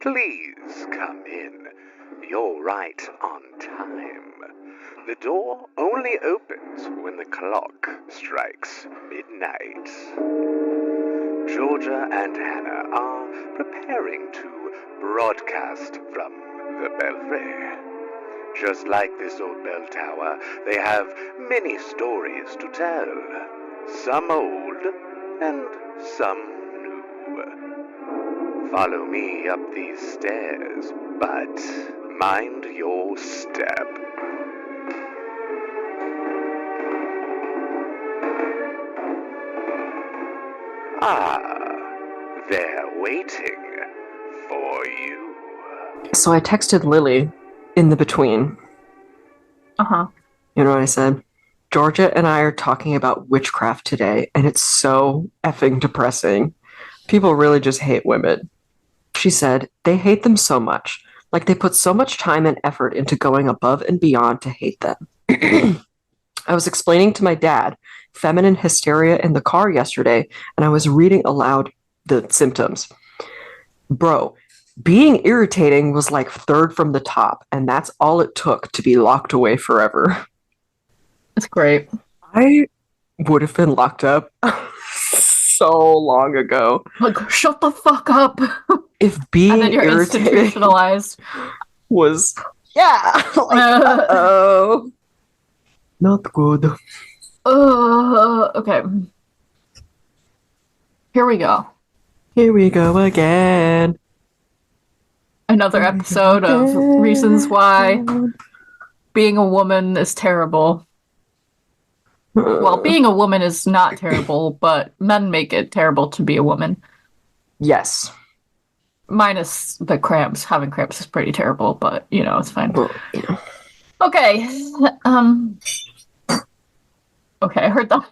Please come in. You're right on time. The door only opens when the clock strikes midnight. Georgia and Hannah are preparing to broadcast from the belfry. Just like this old bell tower, they have many stories to tell. Some old and some new. Follow me up these stairs, but mind your step. They're waiting for you. So I texted Lily in the between. Uh-huh. You know what I said? Georgia and I are talking about witchcraft today, and it's so effing depressing. People really just hate women. She said, they hate them so much. Like they put so much time and effort into going above and beyond to hate them. I was explaining to my dad feminine hysteria in the car yesterday, and I was reading aloud the symptoms. Bro, being irritating was like third from the top, and that's all it took to be locked away forever. That's great. I would have been locked up so long ago. Like, shut the fuck up. If being and then you're irritating institutionalized. was, yeah, like, uh-oh. Not good. Okay. Here we go. Here we go again. Another episode of reasons why being a woman is terrible. Well, being a woman is not terrible, but men make it terrible to be a woman. Yes. Minus the cramps. Having cramps is pretty terrible, but, you know, it's fine. Well, yeah. Okay. Okay, I heard that.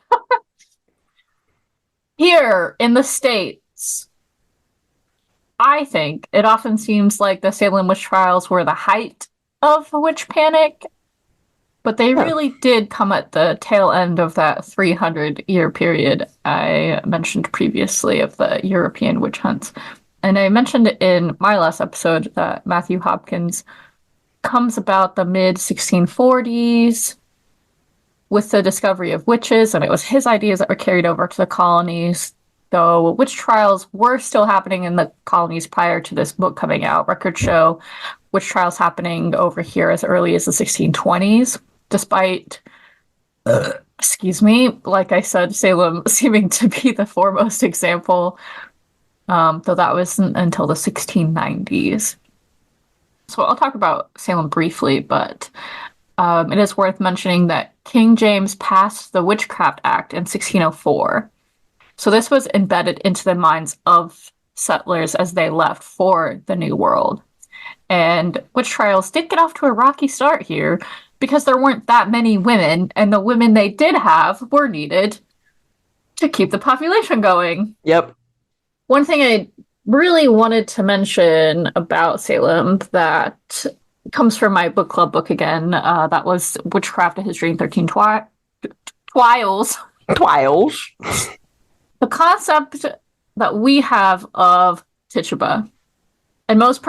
Here in the States, I think it often seems like the Salem witch trials were the height of the witch panic, but they really did come at the tail end of that 300-year period I mentioned previously of the European witch hunts. And I mentioned in my last episode that Matthew Hopkins comes about the mid-1640s with the discovery of witches, and it was his ideas that were carried over to the colonies, though witch trials were still happening in the colonies prior to this book coming out. Records show witch trials happening over here as early as the 1620s, despite, like I said, Salem seeming to be the foremost example, though that wasn't until the 1690s. So I'll talk about Salem briefly, but it is worth mentioning that King James passed the Witchcraft Act in 1604. So this was embedded into the minds of settlers as they left for the New World. And witch trials did get off to a rocky start here because there weren't that many women, and the women they did have were needed to keep the population going. Yep. One thing I really wanted to mention about Salem that comes from my book club book again, that was Witchcraft, A History in 13 Twiles. Twiles. The concept that we have of Tituba, and most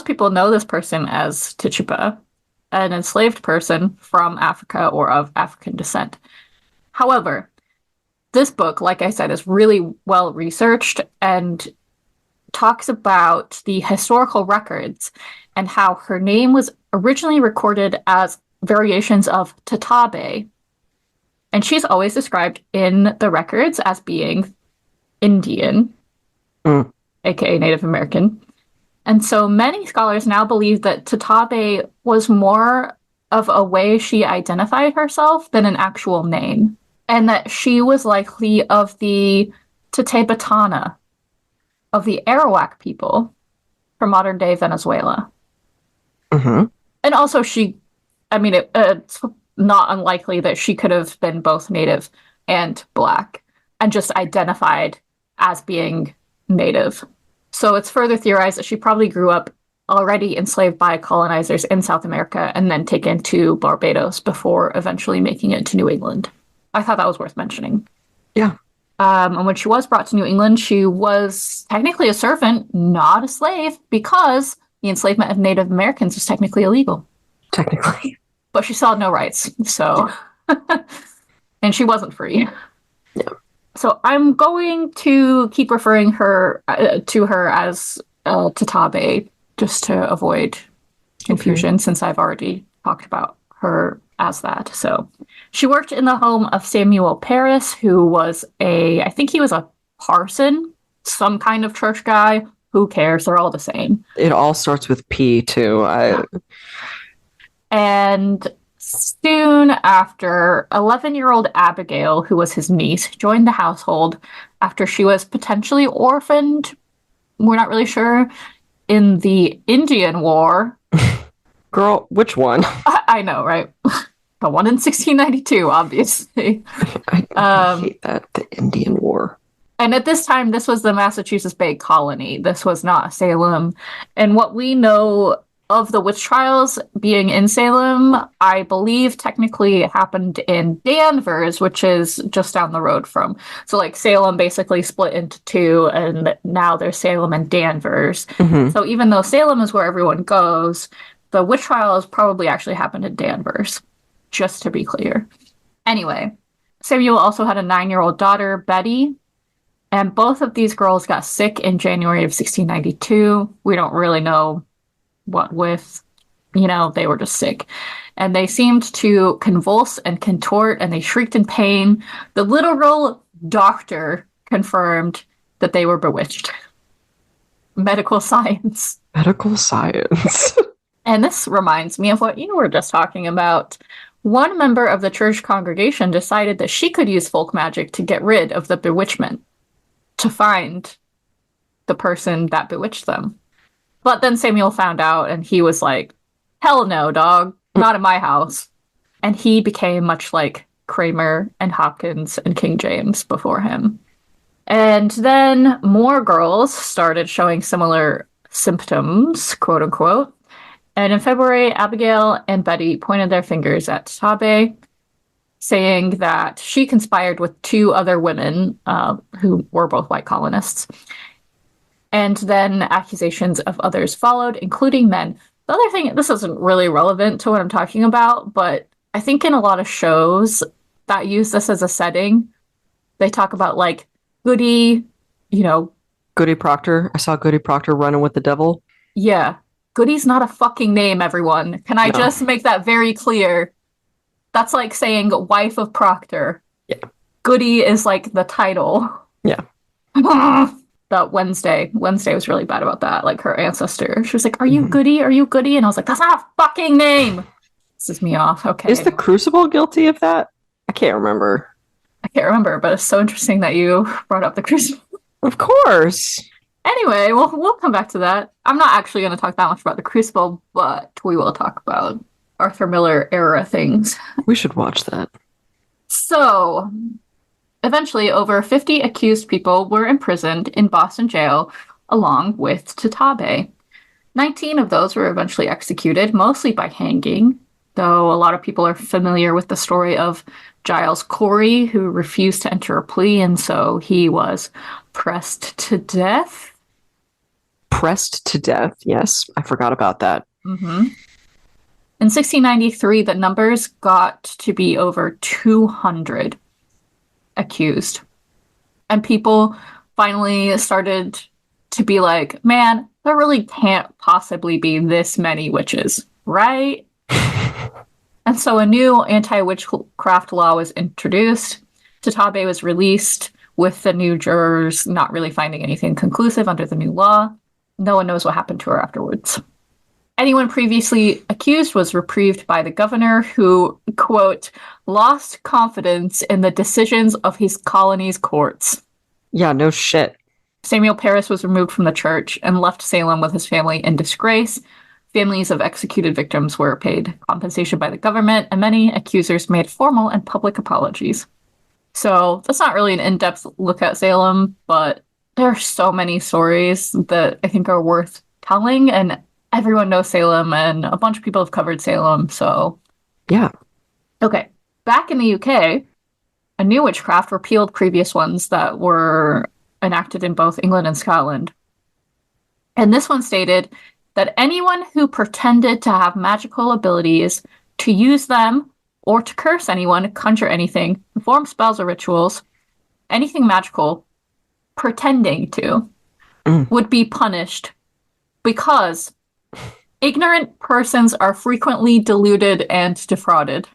people know this person as Tituba, an enslaved person from Africa or of African descent. However, this book, like I said, is really well researched and talks about the historical records and how her name was originally recorded as variations of Tatabe. And she's always described in the records as being Indian, aka Native American. And so many scholars now believe that Tatabe was more of a way she identified herself than an actual name, and that she was likely of the Tatabatana, of the Arawak people from modern-day Venezuela. Mm-hmm. And also it's not unlikely that she could have been both Native and Black, and just identified as being Native. So it's further theorized that she probably grew up already enslaved by colonizers in South America and then taken to Barbados before eventually making it to New England. I thought that was worth mentioning. Yeah. And when she was brought to New England, she was technically a servant, not a slave, because the enslavement of Native Americans was technically illegal. Technically. But she still had no rights, so... and she wasn't free. Yeah. So I'm going to keep referring her to her as Tatabe, just to avoid confusion, since I've already talked about her as that. So she worked in the home of Samuel Parris, who was I think he was a parson, some kind of church guy. Who cares? They're all the same. It all starts with P, too. And soon after, 11-year-old Abigail, who was his niece, joined the household after she was potentially orphaned. We're not really sure. In the Indian War. Girl, which one? I know, right? The one in 1692, obviously. I hate that. The Indian War. And at this time, this was the Massachusetts Bay Colony. This was not Salem. And what we know of the witch trials being in Salem, I believe technically happened in Danvers, which is just down the road from. So like Salem basically split into two, and now there's Salem and Danvers. Mm-hmm. So even though Salem is where everyone goes, the witch trials probably actually happened in Danvers, just to be clear. Anyway, Samuel also had a 9-year-old daughter, Betty, and both of these girls got sick in January of 1692. We don't really know what with, they were just sick. And they seemed to convulse and contort, and they shrieked in pain. The literal doctor confirmed that they were bewitched. Medical science. Medical science. And this reminds me of what you were just talking about. One member of the church congregation decided that she could use folk magic to get rid of the bewitchment, to find the person that bewitched them. But then Samuel found out, and he was like, hell no, dog, not in my house. And he became much like Kramer and Hopkins and King James before him. And then more girls started showing similar symptoms, quote unquote. And in February, Abigail and Betty pointed their fingers at Tatabe, saying that she conspired with 2 other women who were both white colonists. And then accusations of others followed, including men. The other thing, this isn't really relevant to what I'm talking about, but I think in a lot of shows that use this as a setting, they talk about like Goody, Goody Proctor. I saw Goody Proctor running with the devil. Yeah. Goody's not a fucking name, everyone. Can I just make that very clear? That's like saying wife of Proctor. Yeah. Goody is like the title. Yeah. That Wednesday was really bad about that. Like her ancestor. She was like, are you Goody? Are you Goody? And I was like, that's not a fucking name. This is me off. Okay. Is the Crucible guilty of that? I can't remember. But it's so interesting that you brought up the Crucible. Of course. Anyway, we'll come back to that. I'm not actually going to talk that much about the Crucible, but we will talk about Arthur Miller era things. We should watch that. So, eventually, over 50 accused people were imprisoned in Boston jail, along with Tatabe. 19 of those were eventually executed, mostly by hanging, though a lot of people are familiar with the story of Giles Corey, who refused to enter a plea, and so he was pressed to death. Pressed to death, yes. I forgot about that. Mm-hmm. In 1693, the numbers got to be over 200 accused. And people finally started to be like, man, there really can't possibly be this many witches, right? And so a new anti-witchcraft law was introduced. Tatabe was released, with the new jurors not really finding anything conclusive under the new law. No one knows what happened to her afterwards. Anyone previously accused was reprieved by the governor, who, quote, lost confidence in the decisions of his colony's courts. Yeah, no shit. Samuel Parris was removed from the church and left Salem with his family in disgrace. Families of executed victims were paid compensation by the government, and many accusers made formal and public apologies. So that's not really an in-depth look at Salem, but there are so many stories that I think are worth telling, and everyone knows Salem, and a bunch of people have covered Salem, so... Yeah. Okay, back in the UK, a new witchcraft repealed previous ones that were enacted in both England and Scotland. And this one stated that anyone who pretended to have magical abilities, to use them, or to curse anyone, conjure anything, perform spells or rituals, anything magical, pretending to, would be punished because ignorant persons are frequently deluded and defrauded.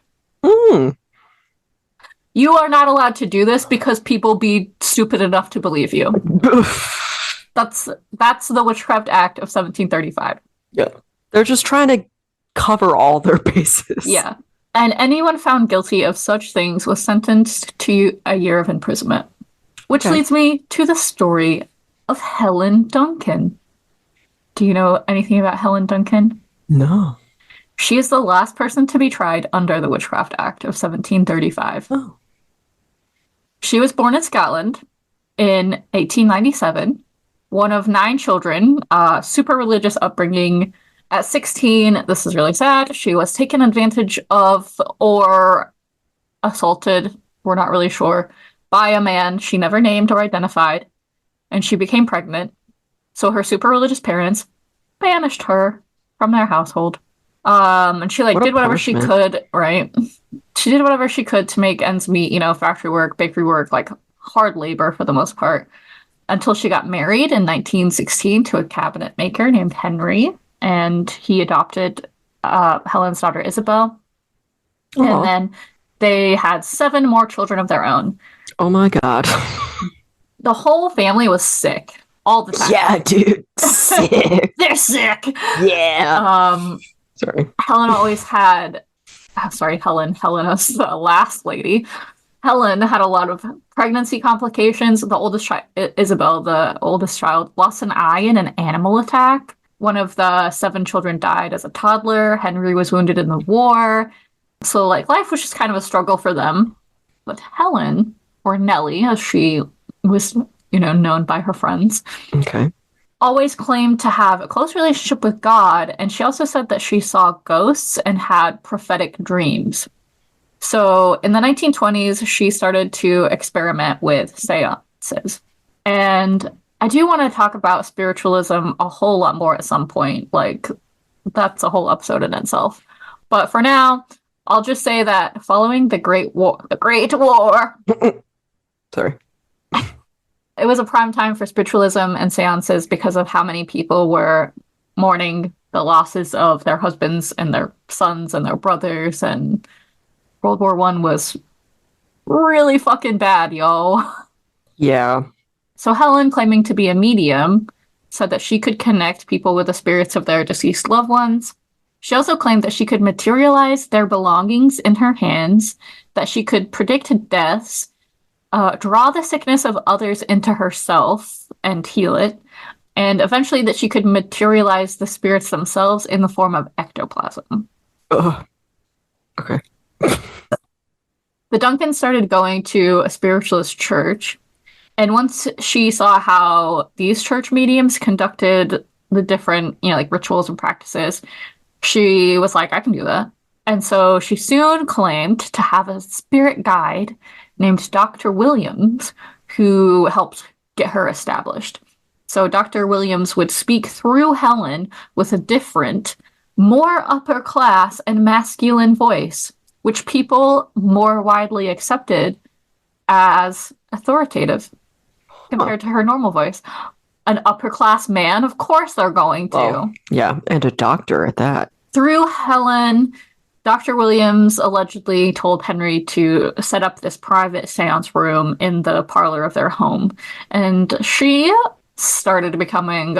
You are not allowed to do this because people be stupid enough to believe you. That's the Witchcraft Act of 1735. Yeah. They're just trying to cover all their bases. Yeah. And anyone found guilty of such things was sentenced to a year of imprisonment. Which leads me to the story of Helen Duncan. Do you know anything about Helen Duncan? No. She is the last person to be tried under the Witchcraft Act of 1735. Oh. She was born in Scotland in 1897, one of 9 children, super religious upbringing. At 16, this is really sad, she was taken advantage of or assaulted, we're not really sure, by a man she never named or identified, and she became pregnant. So her super religious parents banished her from their household. And she did whatever she could, right? She did whatever she could to make ends meet, factory work, bakery work, hard labor for the most part, until she got married in 1916 to a cabinet maker named Henry, and he adopted Helen's daughter Isabel. Aww. And then they had 7 more children of their own. Oh my god. The whole family was sick all the time. Yeah, dude. Sick. They're sick. Yeah. Sorry. Helen always had... Helen was the last lady. Helen had a lot of pregnancy complications. The oldest child, Isabel, the oldest child, lost an eye in an animal attack. One of the 7 children died as a toddler. Henry was wounded in the war. So, life was just kind of a struggle for them. But Helen, or Nellie, as she was, known by her friends, always claimed to have a close relationship with God, and she also said that she saw ghosts and had prophetic dreams. So in the 1920s, she started to experiment with seances. And I do want to talk about spiritualism a whole lot more at some point. That's a whole episode in itself. But for now, I'll just say that following the Great War, Sorry. It was a prime time for spiritualism and seances because of how many people were mourning the losses of their husbands and their sons and their brothers, and World War I was really fucking bad, yo. Yeah. So Helen, claiming to be a medium, said that she could connect people with the spirits of their deceased loved ones. She also claimed that she could materialize their belongings in her hands, that she could predict deaths, draw the sickness of others into herself and heal it, and eventually that she could materialize the spirits themselves in the form of ectoplasm. Okay. The Duncans started going to a spiritualist church, and once she saw how these church mediums conducted the different, rituals and practices, she was like, I can do that. And so she soon claimed to have a spirit guide named Dr. Williams, who helped get her established. So Dr. Williams would speak through Helen with a different, more upper class and masculine voice, which people more widely accepted as authoritative compared to her normal voice. An upper class man, of course they're going to. Well, yeah, and a doctor at that. Through Helen, Dr. Williams allegedly told Henry to set up this private seance room in the parlor of their home, and she started becoming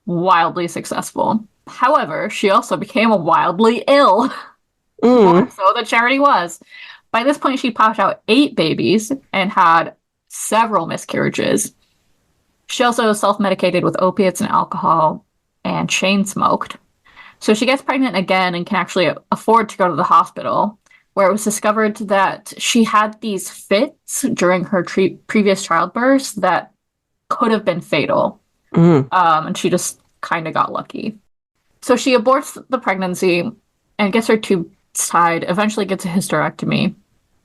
wildly successful. However, she also became wildly ill. More so than Charity was. By this point, she popped out 8 babies and had several miscarriages. She also self-medicated with opiates and alcohol and chain smoked. So she gets pregnant again and can actually afford to go to the hospital, where it was discovered that she had these fits during her previous childbirths that could have been fatal. And she just kind of got lucky. So she aborts the pregnancy and gets her tubes tied, eventually gets a hysterectomy,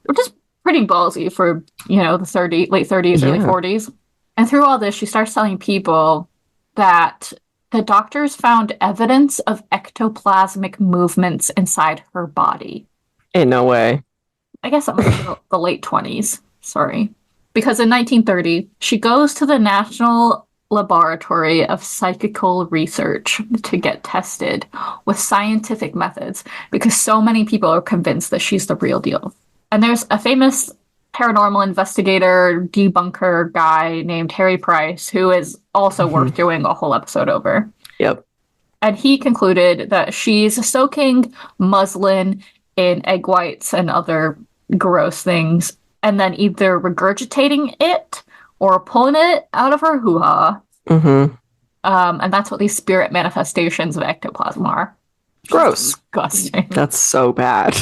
which is pretty ballsy for, the late 30s, early 40s. And through all this, she starts telling people that the doctors found evidence of ectoplasmic movements inside her body. Ain't no way. I guess that was the late 20s. Sorry. Because in 1930, she goes to the National Laboratory of Psychical Research to get tested with scientific methods because so many people are convinced that she's the real deal. And there's a famous paranormal investigator, debunker guy named Harry Price, who is also worth doing a whole episode over. Yep. And he concluded that she's soaking muslin in egg whites and other gross things, and then either regurgitating it or pulling it out of her hoo-ha. Mm-hmm. And that's what these spirit manifestations of ectoplasm are. Gross. Disgusting. That's so bad.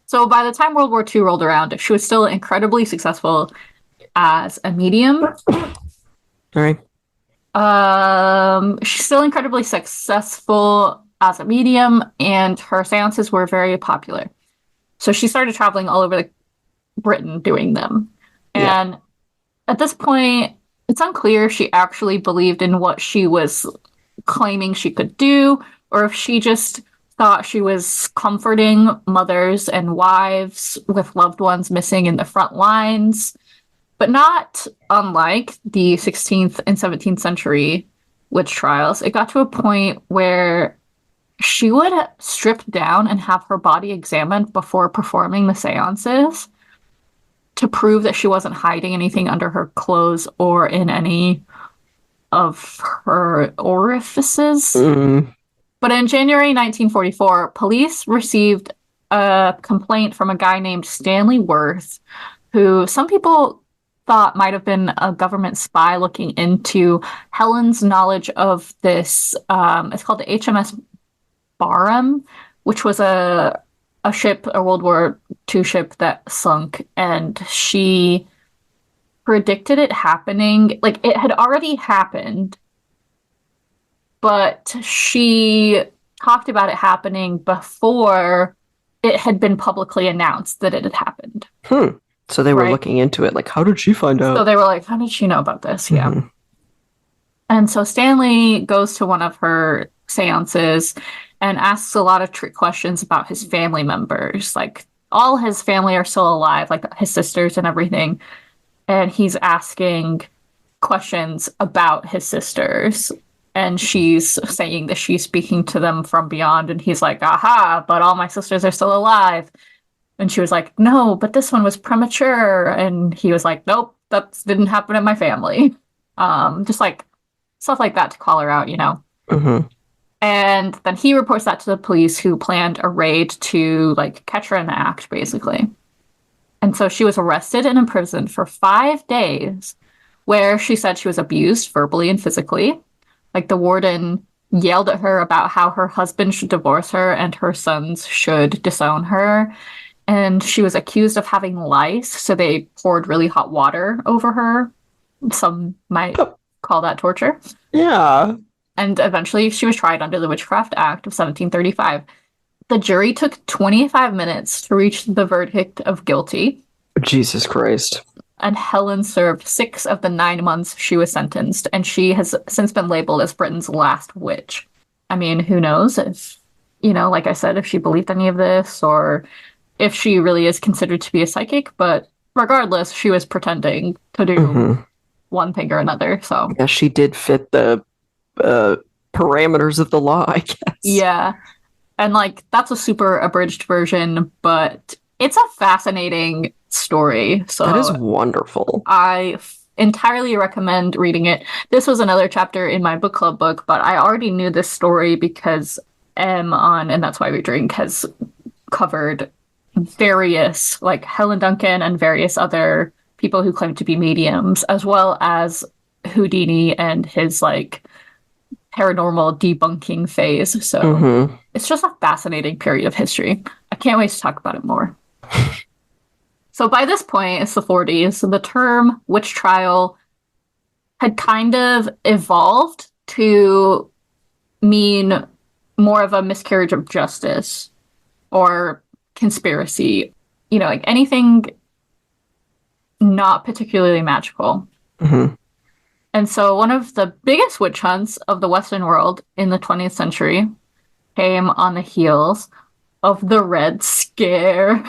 So by the time World War II rolled around, she was still incredibly successful as a medium. All right. She's still incredibly successful as a medium, and her seances were very popular. So she started traveling all over Britain doing them. And at this point, it's unclear if she actually believed in what she was claiming she could do, or if she just thought she was comforting mothers and wives with loved ones missing in the front lines. But not unlike the 16th and 17th century witch trials, it got to a point where she would strip down and have her body examined before performing the seances to prove that she wasn't hiding anything under her clothes or in any of her orifices. Mm. But in January 1944, police received a complaint from a guy named Stanley Worth, who some people thought might have been a government spy looking into Helen's knowledge of this. It's called the HMS Barham, which was a ship, a World War II ship that sunk, and she predicted it happening. Like, it had already happened, but she talked about it happening before it had been publicly announced that it had happened. So they were looking into it, like, how did she find out? So they were like, how did she know about this? Mm-hmm. Yeah. And so Stanley goes to one of her seances and asks a lot of trick questions about his family members. Like, all his family are still alive, like his sisters and everything. And he's asking questions about his sisters. And she's saying that she's speaking to them from beyond. And he's like, aha, but all my sisters are still alive. And she was like, no, but this one was premature. And he was like, nope, that didn't happen in my family. Just like stuff like that to call her out, Mm-hmm. And then he reports that to the police, who planned a raid to catch her in the act, basically. And so she was arrested and imprisoned for 5 days, where she said she was abused verbally and physically. Like, the warden yelled at her about how her husband should divorce her and her sons should disown her. And she was accused of having lice, so they poured really hot water over her. Some might call that torture. Yeah. And eventually she was tried under the Witchcraft Act of 1735. The jury took 25 minutes to reach the verdict of guilty. Jesus Christ. And Helen served 6 of the 9 months she was sentenced, and she has since been labeled as Britain's last witch. I mean, who knows if, like I said, if she believed any of this, or if she really is considered to be a psychic, but regardless, she was pretending to do one thing or another, so. Yeah, she did fit the parameters of the law, I guess. Yeah. And that's a super abridged version, but it's a fascinating story. So that is wonderful. I entirely recommend reading it. This was another chapter in my book club book, but I already knew this story because M on And That's Why We Drink has covered various, Helen Duncan and various other people who claim to be mediums, as well as Houdini and his paranormal debunking phase. So it's just a fascinating period of history. I can't wait to talk about it more. So by this point, it's the 40s. The term witch trial had kind of evolved to mean more of a miscarriage of justice or conspiracy. Anything not particularly magical. Mm-hmm. And so one of the biggest witch hunts of the Western world in the 20th century came on the heels of the Red Scare.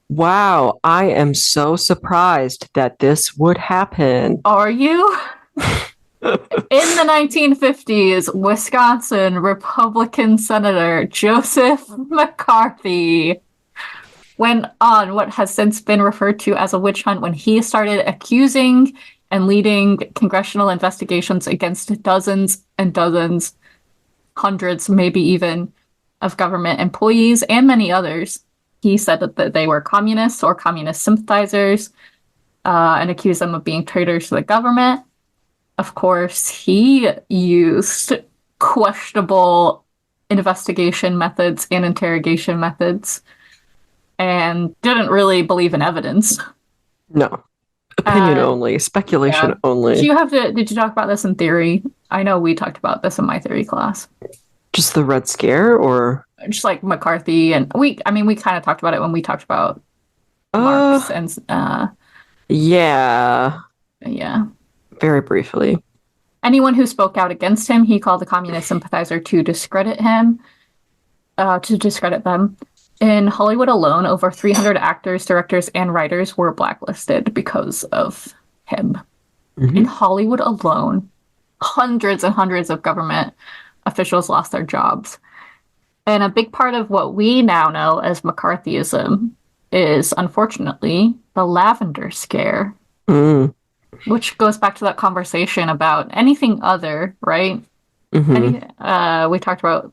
Wow, I am so surprised that this would happen. Are you? In the 1950s, Wisconsin Republican Senator Joseph McCarthy went on what has since been referred to as a witch hunt when he started accusing and leading congressional investigations against dozens and dozens, hundreds, maybe even, of government employees and many others. He said that they were communists or communist sympathizers and accused them of being traitors to the government. Of course, he used questionable investigation methods and interrogation methods and didn't really believe in evidence. No. Opinion only, speculation only. Did you talk about this in theory? I know we talked about this in my theory class. Just the Red Scare, or just like McCarthy, and we kind of talked about it when we talked about Marx and yeah, very briefly. Anyone who spoke out against him, he called a communist sympathizer to discredit them. In Hollywood alone, over 300 actors, directors, and writers were blacklisted because of him. Mm-hmm. In Hollywood alone, hundreds and hundreds of government officials lost their jobs. And a big part of what we now know as McCarthyism is, unfortunately, the Lavender Scare, which goes back to that conversation about anything other, right? Mm-hmm. We talked about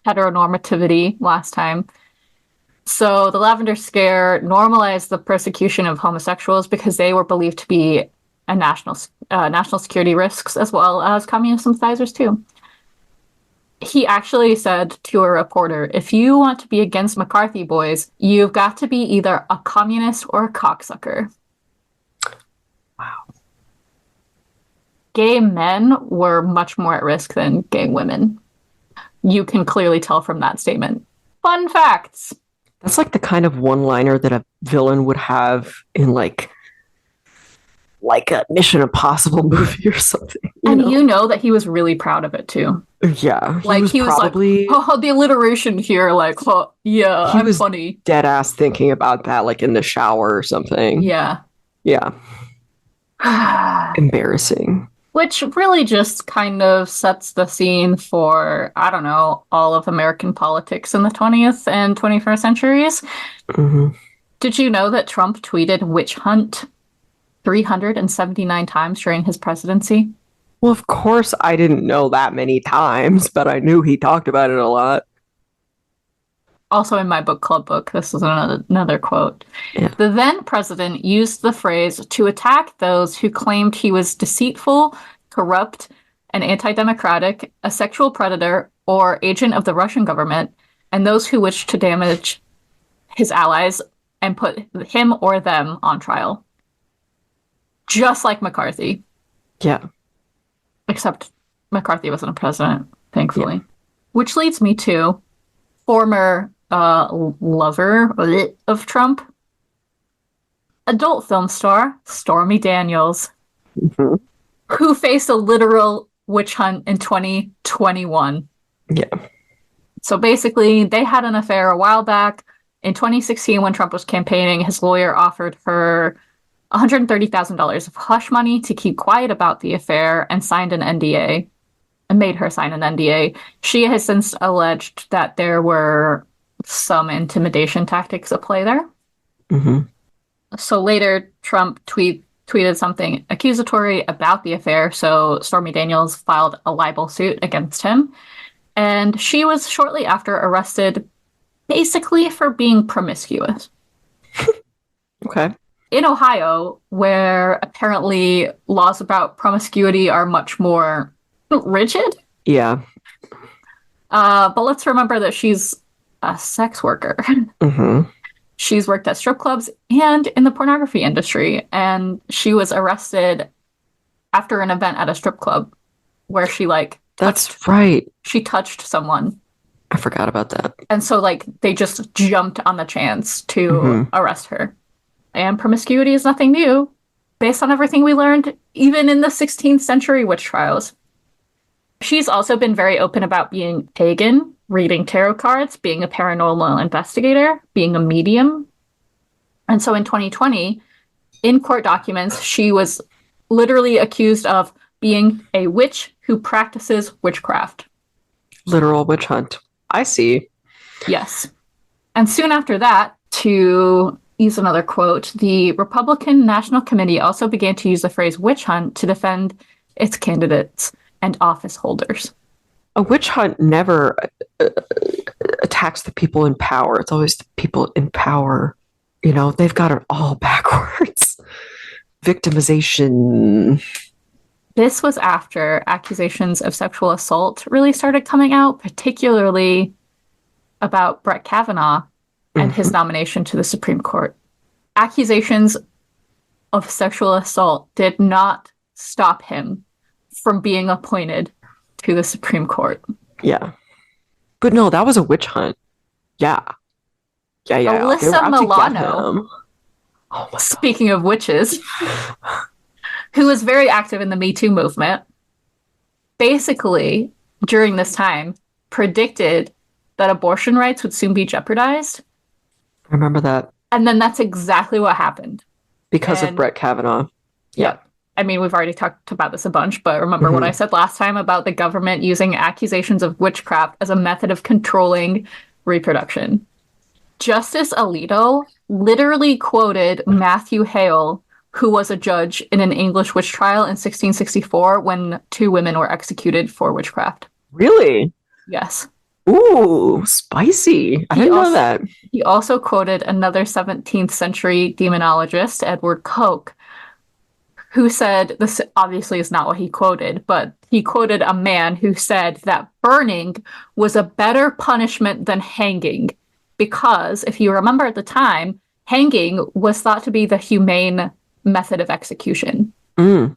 heteronormativity last time. So the Lavender Scare normalized the persecution of homosexuals because they were believed to be a national security risks, as well as communist sympathizers too. He actually said to a reporter, if you want to be against McCarthy boys, you've got to be either a communist or a cocksucker. Wow. Gay men were much more at risk than gay women. You can clearly tell from that statement. Fun facts. That's like the kind of one-liner that a villain would have in like a Mission Impossible movie or something. You know that he was really proud of it too. Yeah. He was probably like, oh, the alliteration here, like, oh, yeah, I'm funny. Dead ass thinking about that, like in the shower or something. Yeah. Yeah. Embarrassing. Which really just kind of sets the scene for, I don't know, all of American politics in the 20th and 21st centuries. Mm-hmm. Did you know that Trump tweeted witch hunt 379 times during his presidency? Well, of course I didn't know that many times, but I knew he talked about it a lot. Also in my book club book, this is another quote. Yeah. The then president used the phrase to attack those who claimed he was deceitful, corrupt, and anti-democratic, a sexual predator, or agent of the Russian government, and those who wished to damage his allies and put him or them on trial. Just like McCarthy. Yeah. Except McCarthy wasn't a president, thankfully. Yeah. Which leads me to former lover of Trump, adult film star Stormy Daniels, who faced a literal witch hunt in 2021. Yeah. So basically, they had an affair a while back. In 2016, when Trump was campaigning, his lawyer offered her $130,000 of hush money to keep quiet about the affair and signed an NDA. And made her sign an NDA. She has since alleged that there were some intimidation tactics at play there. Mm-hmm. So later, Trump tweeted something accusatory about the affair, so Stormy Daniels filed a libel suit against him. And she was shortly after arrested, basically for being promiscuous. Okay. In Ohio, where apparently laws about promiscuity are much more rigid. Yeah. But let's remember that she's a sex worker. Mm-hmm. She's worked at strip clubs and in the pornography industry. And she was arrested after an event at a strip club where she That's right. She touched someone. I forgot about that. And so they just jumped on the chance to arrest her. and promiscuity is nothing new, based on everything we learned even in the 16th century witch trials. She's also been very open about being pagan, reading tarot cards, being a paranormal investigator, being a medium. And so in 2020, in court documents, she was literally accused of being a witch who practices witchcraft. Literal witch hunt. I see. Yes. And soon after that, to use another quote, the Republican National Committee also began to use the phrase witch hunt to defend its candidates and office holders. A witch hunt never attacks the people in power. It's always the people in power. You know, they've got it all backwards. Victimization. This was after accusations of sexual assault really started coming out, particularly about Brett Kavanaugh and his nomination to the Supreme Court. Accusations of sexual assault did not stop him from being appointed to the Supreme Court. Yeah. But no, that was a witch hunt. Yeah. Yeah. Alyssa Milano, speaking of witches, who was very active in the Me Too movement, basically, during this time, predicted that abortion rights would soon be jeopardized. I remember that. And then that's exactly what happened. Because of Brett Kavanaugh. Yeah. I mean, we've already talked about this a bunch, but remember what I said last time about the government using accusations of witchcraft as a method of controlling reproduction. Justice Alito literally quoted Matthew Hale, who was a judge in an English witch trial in 1664 when 2 women were executed for witchcraft. Really? Yes. Ooh, spicy. I didn't know that. He also quoted another 17th century demonologist, Edward Coke, who said, this obviously is not what he quoted, but he quoted a man who said that burning was a better punishment than hanging, because if you remember at the time, hanging was thought to be the humane method of execution for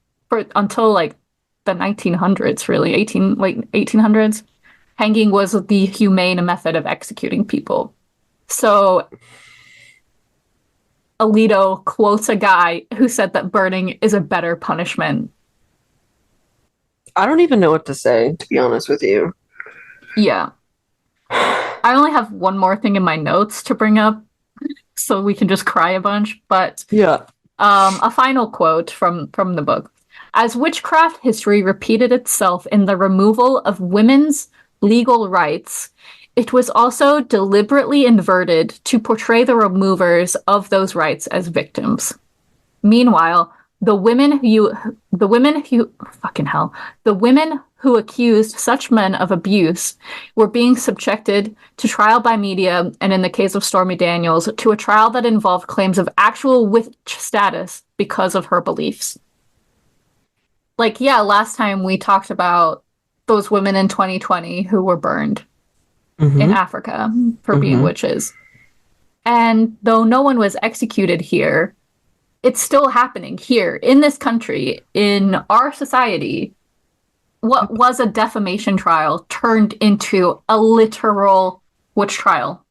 until like the 1900s, really, late 1800s. Hanging was the humane method of executing people. So Alito quotes a guy who said that burning is a better punishment. I don't even know what to say, to be honest with you. Yeah. I only have one more thing in my notes to bring up, so we can just cry a bunch. But yeah, a final quote from the book. As witchcraft history repeated itself in the removal of women's legal rights, it was also deliberately inverted to portray the removers of those rights as victims. Meanwhile, the women who accused such men of abuse were being subjected to trial by media, and in the case of Stormy Daniels, to a trial that involved claims of actual witch status because of her beliefs. Like, yeah, last time we talked about those women in 2020 who were burned in Africa for being witches. And though no one was executed here, it's still happening here in this country, in our society. What was a defamation trial turned into a literal witch trial.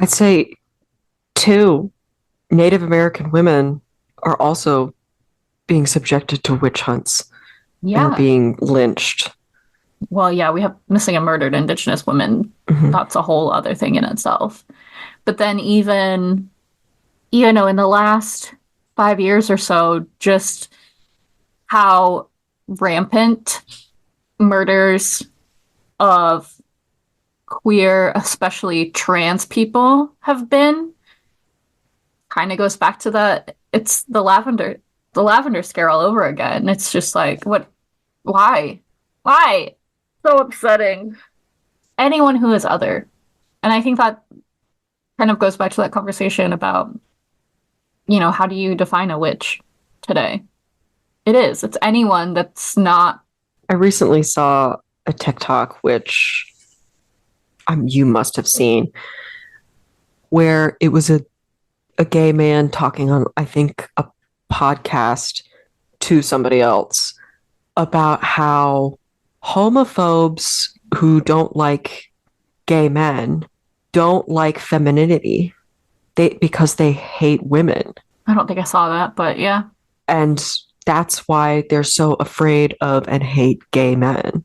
I'd say 2 Native American women are also being subjected to witch hunts and being lynched. Well, yeah, we have missing and murdered Indigenous women. That's a whole other thing in itself. But then even, in the last 5 years or so, just how rampant murders of queer, especially trans people have been, kind of goes back to it's the lavender scare all over again. It's just like, why? So upsetting. Anyone who is other. And I think that kind of goes back to that conversation about, how do you define a witch today? It's anyone that's not. I recently saw a TikTok, which you must have seen, where it was a gay man talking on, I think, a podcast to somebody else about how homophobes who don't like gay men don't like femininity. because they hate women. I don't think I saw that, but yeah. And that's why they're so afraid of and hate gay men,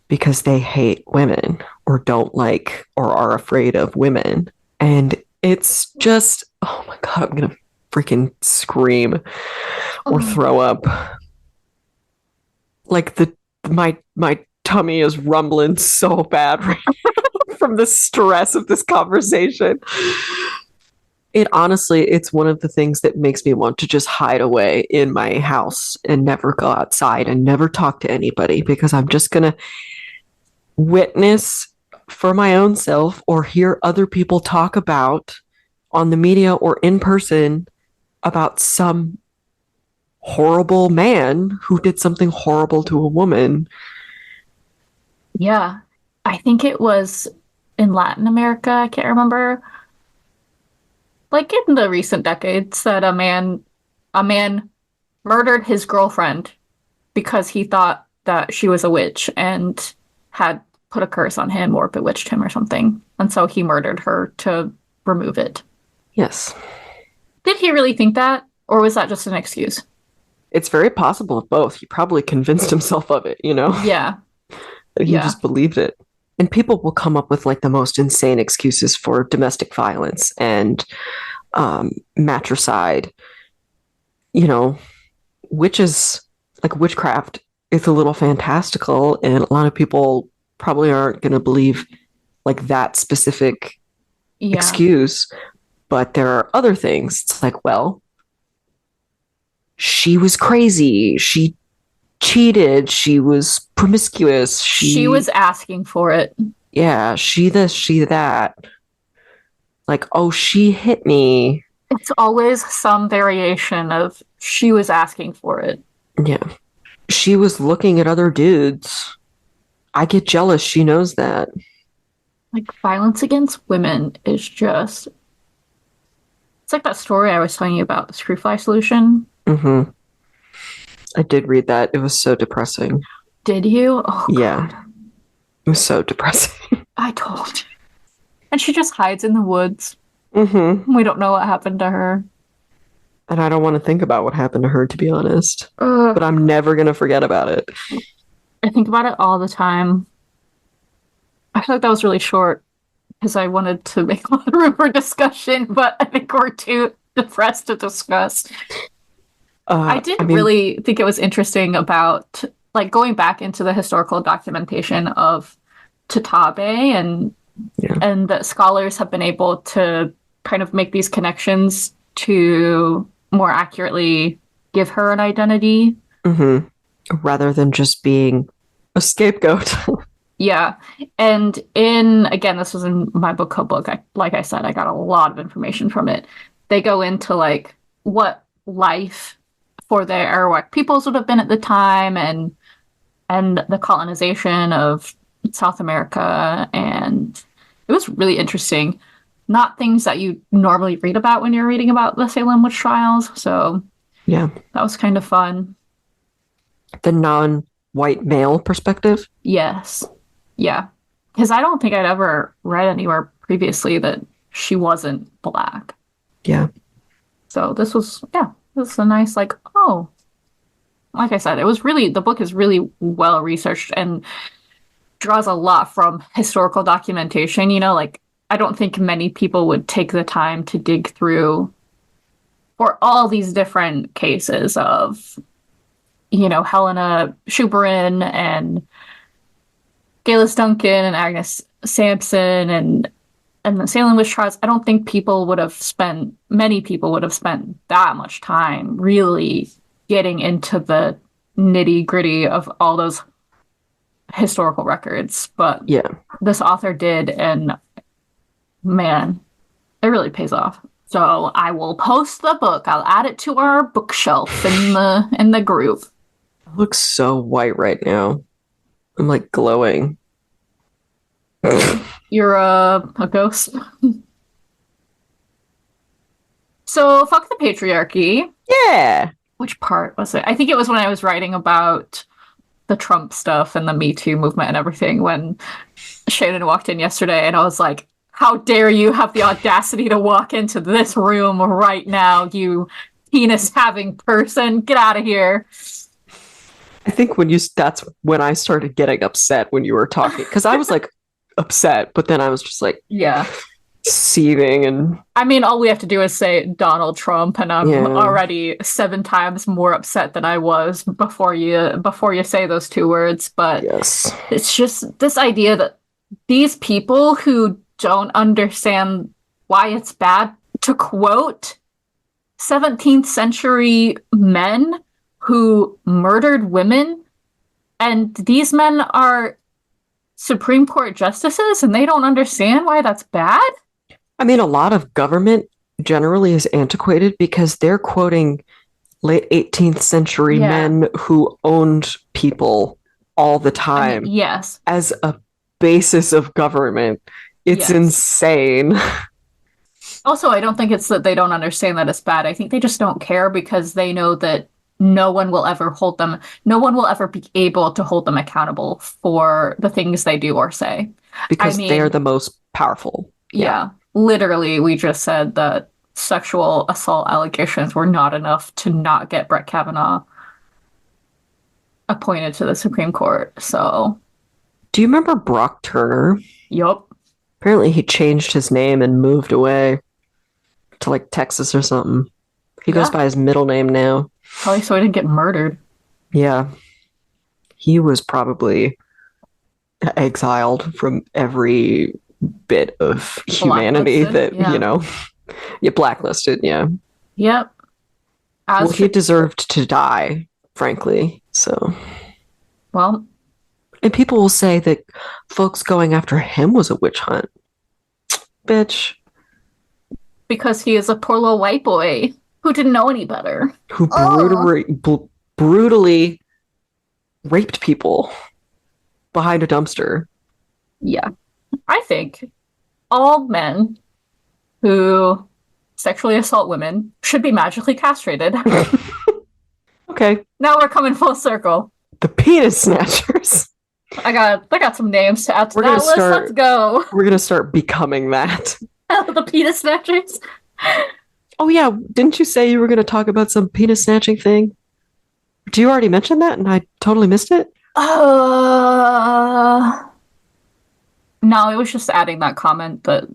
because they hate women or don't like or are afraid of women. And it's just, oh my God, I'm going to freaking scream or throw up. Like my tummy is rumbling so bad right now from the stress of this conversation. It's one of the things that makes me want to just hide away in my house and never go outside and never talk to anybody, because I'm just going to witness for my own self or hear other people talk about on the media or in person about some horrible man who did something horrible to a woman. Yeah. I think it was in Latin America, I can't remember. Like in the recent decades, that a man murdered his girlfriend because he thought that she was a witch and had put a curse on him or bewitched him or something. And so he murdered her to remove it. Yes. Did he really think that? Or was that just an excuse? It's very possible of both. He probably convinced himself of it, Yeah. He just believed it. And people will come up with like the most insane excuses for domestic violence and matricide. Witches, like witchcraft, is a little fantastical, and a lot of people probably aren't going to believe like that specific excuse. But there are other things. It's like, well, she was crazy. She cheated. She was promiscuous. She was asking for it. Yeah, she this, she that. Like, oh, she hit me. It's always some variation of she was asking for it. Yeah. She was looking at other dudes. I get jealous. She knows that. Like, violence against women is just... It's like that story I was telling you about, the Screwfly solution. Mm-hmm. I did read that. It was so depressing. Did you? Oh, yeah. God. It was so depressing. I told you. And she just hides in the woods. Mm-hmm. We don't know what happened to her. And I don't want to think about what happened to her, to be honest. But I'm never going to forget about it. I think about it all the time. I feel like that was really short because I wanted to make a lot of room for discussion, but I think we're too depressed to discuss. I really think it was interesting about like going back into the historical documentation of Tatabe, and that scholars have been able to kind of make these connections to more accurately give her an identity. Mm-hmm. Rather than just being a scapegoat. Yeah. And again, this was in my book club book. Like I said, I got a lot of information from it. They go into like what life for the Arawak peoples would have been at the time, and the colonization of South America. And it was really interesting. Not things that you normally read about when you're reading about the Salem witch trials. So yeah, that was kind of fun. The non-white male perspective? Yes. Yeah. Because I don't think I'd ever read anywhere previously that she wasn't Black. Yeah. So this was a nice, like I said, the book is really well researched and draws a lot from historical documentation. Like, I don't think many people would take the time to dig through for all these different cases of, Helena Schuberin and Helen Duncan and Agnes Sampson and the Salem witch trials. I don't think many people would have spent that much time really getting into the nitty-gritty of all those historical records. But yeah, this author did, and man, it really pays off. So I will post the book. I'll add it to our bookshelf in the group. It looks so white right now. I'm like glowing. You're a ghost. So fuck the patriarchy. Yeah. Which part was it? I think it was when I was writing about the Trump stuff and the Me Too movement and everything, when Shannon walked in yesterday and I was like, How dare you have the audacity to walk into this room right now, you penis-having person. Get out of here. I think that's when I started getting upset when you were talking. Because I was like upset, but then I was just like seething. And I mean, all we have to do is say Donald Trump, and I'm already 7 times more upset than I was before you say those 2 words. But yes, it's just this idea that these people who don't understand why it's bad, to quote 17th century men who murdered women, and these men are Supreme Court justices, and they don't understand why that's bad? I mean, a lot of government generally is antiquated because they're quoting late 18th century men who owned people all the time as a basis of government. It's insane. Also, I don't think it's that they don't understand that it's bad. I think they just don't care because they know that no one will ever be able to hold them accountable for the things they do or say. Because they're the most powerful. Yeah. Literally, we just said that sexual assault allegations were not enough to not get Brett Kavanaugh appointed to the Supreme Court. So, do you remember Brock Turner? Yup. Apparently he changed his name and moved away to like Texas or something. He goes by his middle name now. Probably so he didn't get murdered. Yeah. He was probably exiled from every bit of humanity that, blacklisted, Yep. He deserved to die, frankly. So. Well. And people will say that folks going after him was a witch hunt. Bitch. Because he is a poor little white boy who didn't know any better. Who brutally raped people behind a dumpster. Yeah. I think all men who sexually assault women should be magically castrated. Okay. Now we're coming full circle. The penis snatchers. I got some names to add to that list. Let's go. We're gonna start becoming that. The penis snatchers. Oh yeah, didn't you say you were gonna talk about some penis snatching thing? Do you already mention that and I totally missed it? No, it was just adding that comment that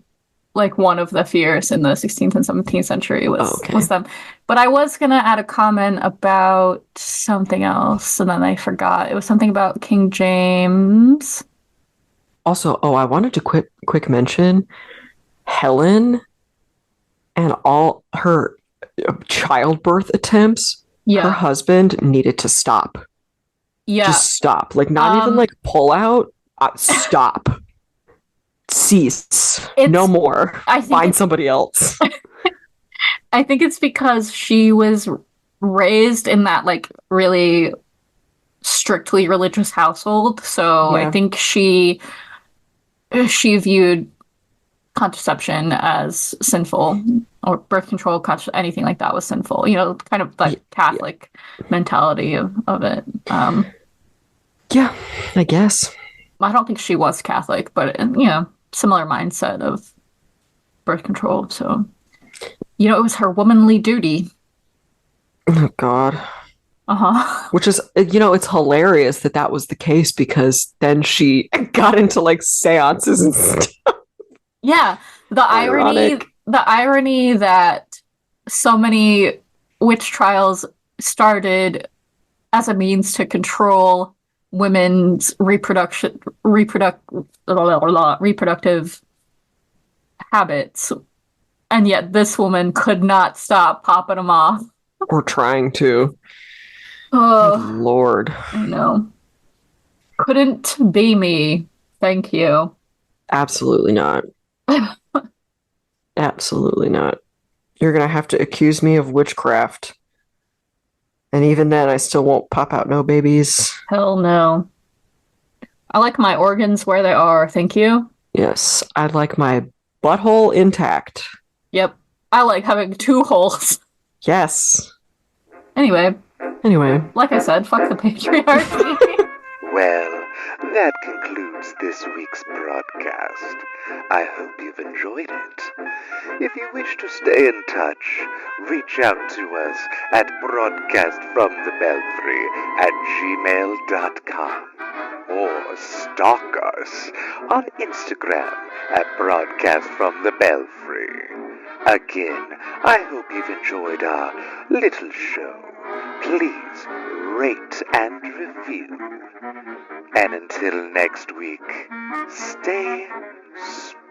like one of the fears in the 16th and 17th century was them. But I was gonna add a comment about something else, and then I forgot. It was something about King James. Also, I wanted to quick mention Helen and all her childbirth attempts. Yeah. Her husband needed to stop. Yeah. Just stop. Like, not even like pull out. Stop. Cease. No more. Find somebody else. I think it's because she was raised in that like really strictly religious household. So I think she viewed contraception as sinful, or birth control, anything like that was sinful. You know, kind of like Catholic mentality of it. Yeah, I guess. I don't think she was Catholic, but similar mindset of birth control. So, it was her womanly duty. Oh God. Which is, it's hilarious that was the case, because then she got into like seances and stuff. Yeah, the irony that so many witch trials started as a means to control women's reproductive habits, and yet this woman could not stop popping them off. Or trying to. Oh, good Lord. I know. Couldn't be me. Thank you. Absolutely not. Absolutely not. You're gonna have to accuse me of witchcraft. And even then, I still won't pop out no babies. Hell no. I like my organs where they are, thank you. Yes, I'd like my butthole intact. Yep. I like having 2 holes. Yes. Anyway. Like I said, fuck the patriarchy. Well, that concludes this week's broadcast. I hope you've enjoyed it. If you wish to stay in touch, reach out to us at broadcastfromthebelfry@gmail.com or stalk us on Instagram at broadcastfromthebelfry. Again, I hope you've enjoyed our little show. Please rate and review. And until next week, stay spooky.